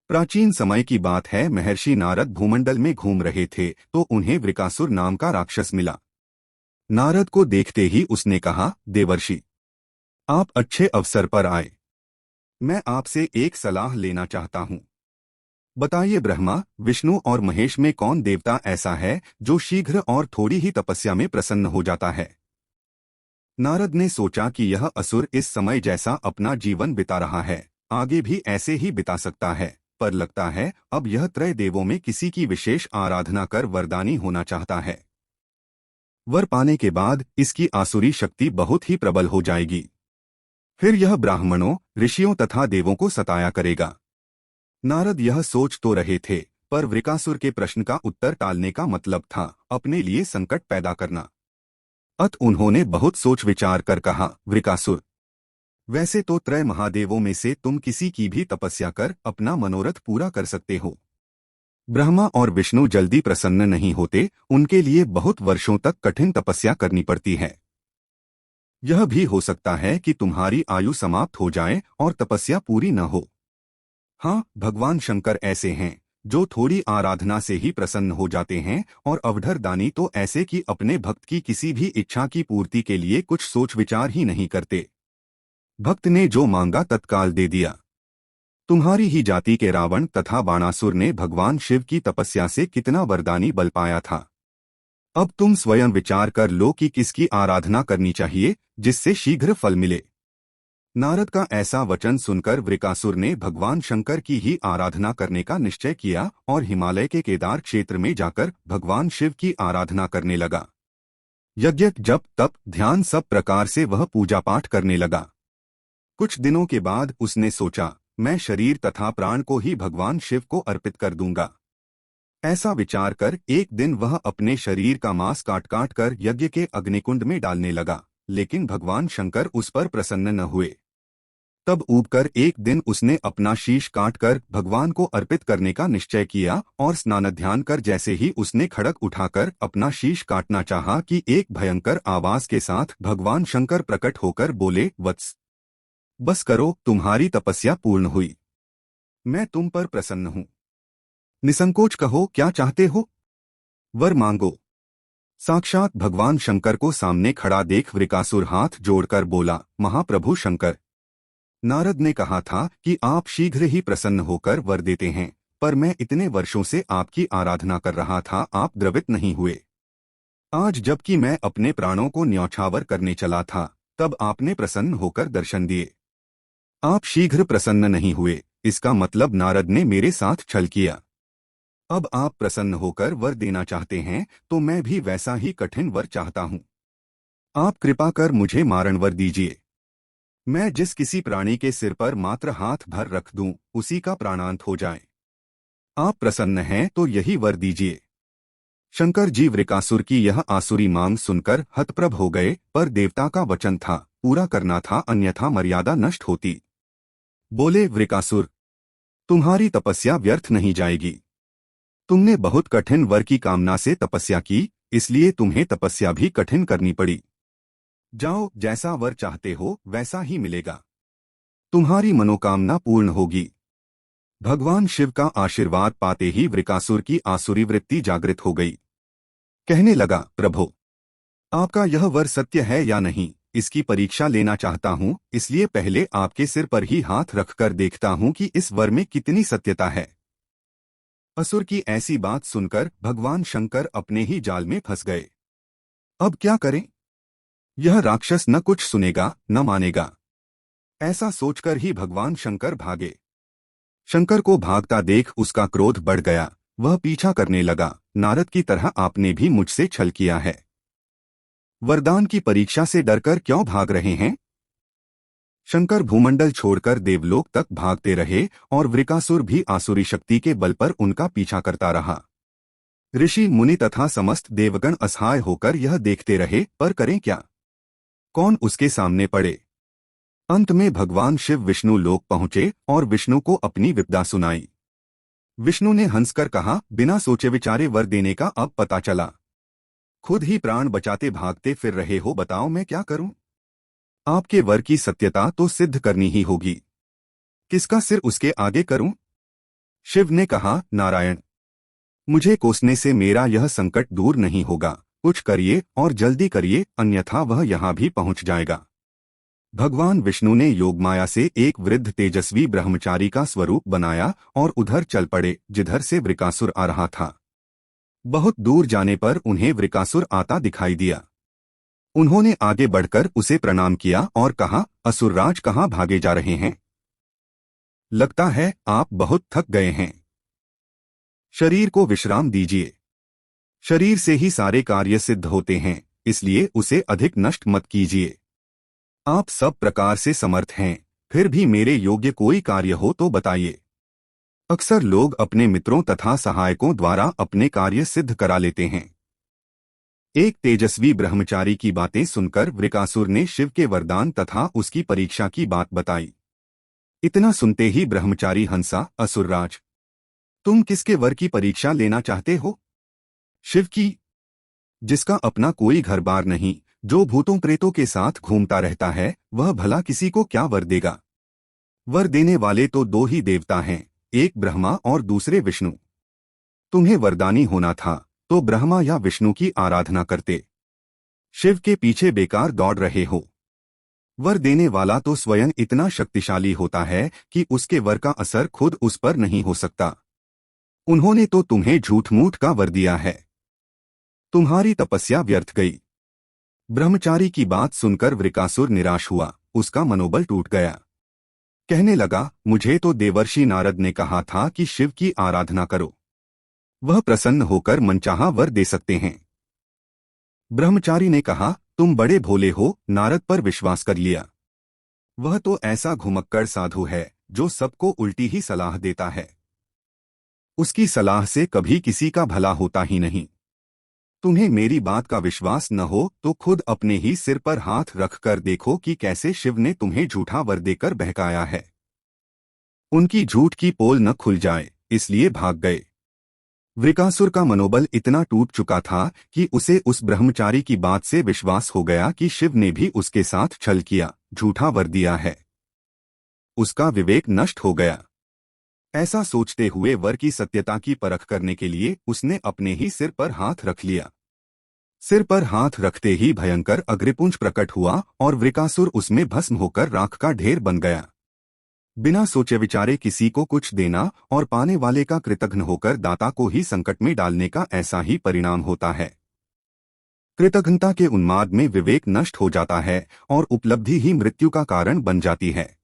प्राचीन समय की बात है। महर्षि नारद भूमंडल में घूम रहे थे तो उन्हें वृकासुर नाम का राक्षस मिला। नारद को देखते ही उसने कहा, देवर्षि, आप अच्छे अवसर पर आए। मैं आपसे एक सलाह लेना चाहता हूँ। बताइए ब्रह्मा, विष्णु और महेश में कौन देवता ऐसा है जो शीघ्र और थोड़ी ही तपस्या में प्रसन्न हो जाता है। नारद ने सोचा कि यह असुर इस समय जैसा अपना जीवन बिता रहा है, आगे भी ऐसे ही बिता सकता है, पर लगता है अब यह त्रय देवों में किसी की विशेष आराधना कर वरदानी होना चाहता है। वर पाने के बाद इसकी आसुरी शक्ति बहुत ही प्रबल हो जाएगी। फिर यह ब्राह्मणों, ऋषियों तथा देवों को सताया करेगा। नारद यह सोच तो रहे थे, पर वृकासुर के प्रश्न का उत्तर टालने का मतलब था अपने लिए संकट पैदा करना। अत उन्होंने बहुत सोच विचार कर कहा, वृकासुर, वैसे तो त्रय महादेवों में से तुम किसी की भी तपस्या कर अपना मनोरथ पूरा कर सकते हो। ब्रह्मा और विष्णु जल्दी प्रसन्न नहीं होते, उनके लिए बहुत वर्षों तक कठिन तपस्या करनी पड़ती है। यह भी हो सकता है कि तुम्हारी आयु समाप्त हो जाए और तपस्या पूरी न हो। हाँ, भगवान शंकर ऐसे हैं जो थोड़ी आराधना से ही प्रसन्न हो जाते हैं, और अवधर दानी तो ऐसे कि अपने भक्त की किसी भी इच्छा की पूर्ति के लिए कुछ सोच विचार ही नहीं करते। भक्त ने जो मांगा तत्काल दे दिया। तुम्हारी ही जाति के रावण तथा बाणासुर ने भगवान शिव की तपस्या से कितना वरदानी बल पाया था। अब तुम स्वयं विचार कर लो कि किसकी आराधना करनी चाहिए जिससे शीघ्र फल मिले। नारद का ऐसा वचन सुनकर वृकासुर ने भगवान शंकर की ही आराधना करने का निश्चय किया और हिमालय के केदार क्षेत्र में जाकर भगवान शिव की आराधना करने लगा। यज्ञ, जप, तप, ध्यान सब प्रकार से वह पूजा पाठ करने लगा। कुछ दिनों के बाद उसने सोचा, मैं शरीर तथा प्राण को ही भगवान शिव को अर्पित कर दूंगा। ऐसा विचार कर एक दिन वह अपने शरीर का मांस काट काट कर यज्ञ के अग्निकुंड में डालने लगा, लेकिन भगवान शंकर उस पर प्रसन्न न हुए। तब ऊबकर एक दिन उसने अपना शीश काटकर भगवान को अर्पित करने का निश्चय किया और स्नान ध्यान कर जैसे ही उसने खड़ग उठाकर अपना शीश काटना चाहा कि एक भयंकर आवाज के साथ भगवान शंकर प्रकट होकर बोले, वत्स, बस करो, तुम्हारी तपस्या पूर्ण हुई। मैं तुम पर प्रसन्न हूँ। निसंकोच कहो, क्या चाहते हो? वर मांगो। साक्षात भगवान शंकर को सामने खड़ा देख वृकासुर हाथ जोड़कर बोला, महाप्रभु शंकर, नारद ने कहा था कि आप शीघ्र ही प्रसन्न होकर वर देते हैं, पर मैं इतने वर्षों से आपकी आराधना कर रहा था, आप द्रवित नहीं हुए। आज जबकि मैं अपने प्राणों को न्यौछावर करने चला था, तब आपने प्रसन्न होकर दर्शन दिए। आप शीघ्र प्रसन्न नहीं हुए, इसका मतलब नारद ने मेरे साथ छल किया। अब आप प्रसन्न होकर वर देना चाहते हैं तो मैं भी वैसा ही कठिन वर चाहता हूँ। आप कृपा कर मुझे मारण वर दीजिए। मैं जिस किसी प्राणी के सिर पर मात्र हाथ भर रख दूं, उसी का प्राणांत हो जाए। आप प्रसन्न हैं तो यही वर दीजिए। शंकर जी वृकासुर की यह आसुरी मांग सुनकर हतप्रभ हो गए, पर देवता का वचन था, पूरा करना था, अन्यथा मर्यादा नष्ट होती। बोले, वृकासुर, तुम्हारी तपस्या व्यर्थ नहीं जाएगी। तुमने बहुत कठिन वर की कामना से तपस्या की, इसलिए तुम्हें तपस्या भी कठिन करनी पड़ी। जाओ, जैसा वर चाहते हो वैसा ही मिलेगा। तुम्हारी मनोकामना पूर्ण होगी। भगवान शिव का आशीर्वाद पाते ही वृकासुर की आसुरी वृत्ति जागृत हो गई। कहने लगा, प्रभो, आपका यह वर सत्य है या नहीं, इसकी परीक्षा लेना चाहता हूँ, इसलिए पहले आपके सिर पर ही हाथ रखकर देखता हूँ कि इस वर में कितनी सत्यता है। असुर की ऐसी बात सुनकर भगवान शंकर अपने ही जाल में फंस गए। अब क्या करें? यह राक्षस न कुछ सुनेगा न मानेगा। ऐसा सोचकर ही भगवान शंकर भागे। शंकर को भागता देख उसका क्रोध बढ़ गया। वह पीछा करने लगा, नारद की तरह आपने भी मुझसे छल किया है। वरदान की परीक्षा से डरकर क्यों भाग रहे हैं? शंकर भूमंडल छोड़कर देवलोक तक भागते रहे और वृकासुर भी आसुरी शक्ति के बल पर उनका पीछा करता रहा। ऋषि मुनि तथा समस्त देवगण असहाय होकर यह देखते रहे, पर करें क्या? कौन उसके सामने पड़े? अंत में भगवान शिव विष्णु लोक पहुंचे और विष्णु को अपनी विपदा सुनाई। विष्णु ने हंसकर कहा, बिना सोचे विचारे वर देने का अब पता चला। खुद ही प्राण बचाते भागते फिर रहे हो, बताओ मैं क्या करूं? आपके वर की सत्यता तो सिद्ध करनी ही होगी। किसका सिर उसके आगे करूं? शिव ने कहा, नारायण, मुझे कोसने से मेरा यह संकट दूर नहीं होगा। कुछ करिए और जल्दी करिए, अन्यथा वह यहाँ भी पहुँच जाएगा। भगवान विष्णु ने योगमाया से एक वृद्ध तेजस्वी ब्रह्मचारी का स्वरूप बनाया और उधर चल पड़े जिधर से वृकासुर आ रहा था। बहुत दूर जाने पर उन्हें वृकासुर आता दिखाई दिया। उन्होंने आगे बढ़कर उसे प्रणाम किया और कहा, असुरराज, कहाँ भागे जा रहे हैं? लगता है आप बहुत थक गए हैं। शरीर को विश्राम दीजिए। शरीर से ही सारे कार्य सिद्ध होते हैं, इसलिए उसे अधिक नष्ट मत कीजिए। आप सब प्रकार से समर्थ हैं, फिर भी मेरे योग्य कोई कार्य हो तो बताइए। अक्सर लोग अपने मित्रों तथा सहायकों द्वारा अपने कार्य सिद्ध करा लेते हैं। एक तेजस्वी ब्रह्मचारी की बातें सुनकर वृकासुर ने शिव के वरदान तथा उसकी परीक्षा की बात बताई। इतना सुनते ही ब्रह्मचारी हंसा, असुरराज, तुम किसके वर की परीक्षा लेना चाहते हो? शिव की, जिसका अपना कोई घर बार नहीं, जो भूतों प्रेतों के साथ घूमता रहता है, वह भला किसी को क्या वर देगा? वर देने वाले तो दो ही देवता हैं, एक ब्रह्मा और दूसरे विष्णु। तुम्हें वरदानी होना था तो ब्रह्मा या विष्णु की आराधना करते। शिव के पीछे बेकार दौड़ रहे हो। वर देने वाला तो स्वयं इतना शक्तिशाली होता है कि उसके वर का असर खुद उस पर नहीं हो सकता। उन्होंने तो तुम्हें झूठ मूठ का वर दिया है। तुम्हारी तपस्या व्यर्थ गई। ब्रह्मचारी की बात सुनकर वृकासुर निराश हुआ, उसका मनोबल टूट गया। कहने लगा, मुझे तो देवर्षि नारद ने कहा था कि शिव की आराधना करो, वह प्रसन्न होकर मनचाहा वर दे सकते हैं। ब्रह्मचारी ने कहा, तुम बड़े भोले हो, नारद पर विश्वास कर लिया। वह तो ऐसा घुमक्कड़ साधु है जो सबको उल्टी ही सलाह देता है। उसकी सलाह से कभी किसी का भला होता ही नहीं। तुम्हें मेरी बात का विश्वास न हो तो खुद अपने ही सिर पर हाथ रखकर देखो कि कैसे शिव ने तुम्हें झूठा वर देकर बहकाया है। उनकी झूठ की पोल न खुल जाए, इसलिए भाग गए। वृकासुर का मनोबल इतना टूट चुका था कि उसे उस ब्रह्मचारी की बात से विश्वास हो गया कि शिव ने भी उसके साथ छल किया, झूठा वर दिया है। उसका विवेक नष्ट हो गया। ऐसा सोचते हुए वर की सत्यता की परख करने के लिए उसने अपने ही सिर पर हाथ रख लिया। सिर पर हाथ रखते ही भयंकर अग्निपुंज प्रकट हुआ और वृकासुर उसमें भस्म होकर राख का ढेर बन गया। बिना सोचे विचारे किसी को कुछ देना और पाने वाले का कृतघ्न होकर दाता को ही संकट में डालने का ऐसा ही परिणाम होता है। कृतघ्नता के उन्माद में विवेक नष्ट हो जाता है और उपलब्धि ही मृत्यु का कारण बन जाती है।